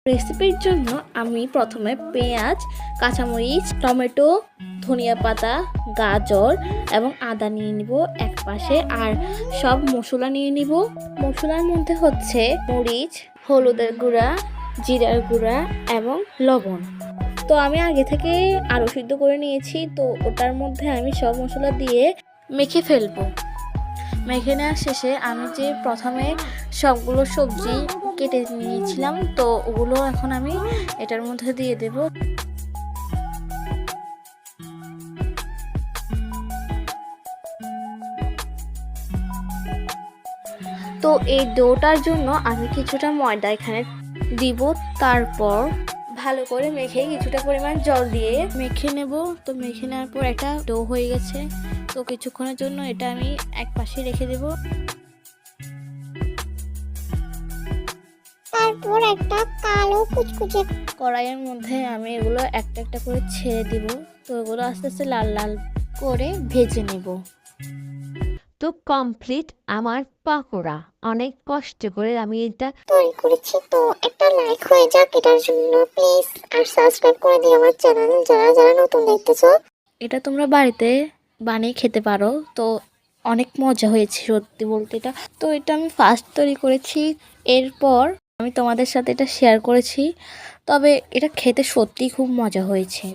রেসিপির জন্য আমি প্রথমে পেঁয়াজ, কাঁচামরিচ, টমেটো, ধনিয়া পাতা, গাজর এবং আদা নিয়ে নিব এক পাশে। আর সব মশলা নিয়ে নিব। মশলার মধ্যে হচ্ছে মরিচ, হলুদের গুঁড়া, জিরার গুঁড়া এবং লবণ। তো আমি আগে থেকে আলু সিদ্ধ করে নিয়েছি, তো ওটার মধ্যে আমি সব মশলা দিয়ে মেখে ফেলবো। মেখে নেওয়ার শেষে আমি যে প্রথমে সবগুলো সবজি কেটে নিয়েছিলাম, তো ওগুলো এখন আমি এটার মধ্যে দিয়ে দেব। তো এই ডোটার জন্য আমি কিছুটা ময়দা এখানে দিব। তারপর ভালো করে মেখে কিছুটা পরিমাণ জল দিয়ে মেখে নেব। তো মেখে নেওয়ার পর এটা ডো হয়ে গেছে। তো কিছুক্ষণের জন্য এটা আমি এক পাশে রেখে দেব। তারপর একটা কালো কুচকুচে কড়াইয়ের মধ্যে আমি এগুলো একটা একটা করে ছেড়ে দিব। তো এগুলো আস্তে আস্তে লাল লাল করে ভেজে নেব। তো কমপ্লিট আমার পাকোড়া। অনেক কষ্ট করে আমি এটা তৈরি করেছি। তো একটা লাইক হয়ে যাক এটার জন্য প্লিজ, আর সাবস্ক্রাইব করে দিও আমার চ্যানেল যারা যারা নতুন দেখতেছো। এটা তোমরা বাড়িতে বানিয়ে খেতে পারো। তো অনেক মজা হয়েছে সত্যি বলতে এটা। তো এটা আমি ফার্স্ট তৈরি করেছি, এরপর আমি তোমাদের সাথে এটা শেয়ার করেছি। তবে এটা খেতে সত্যিই খুব মজা হয়েছে।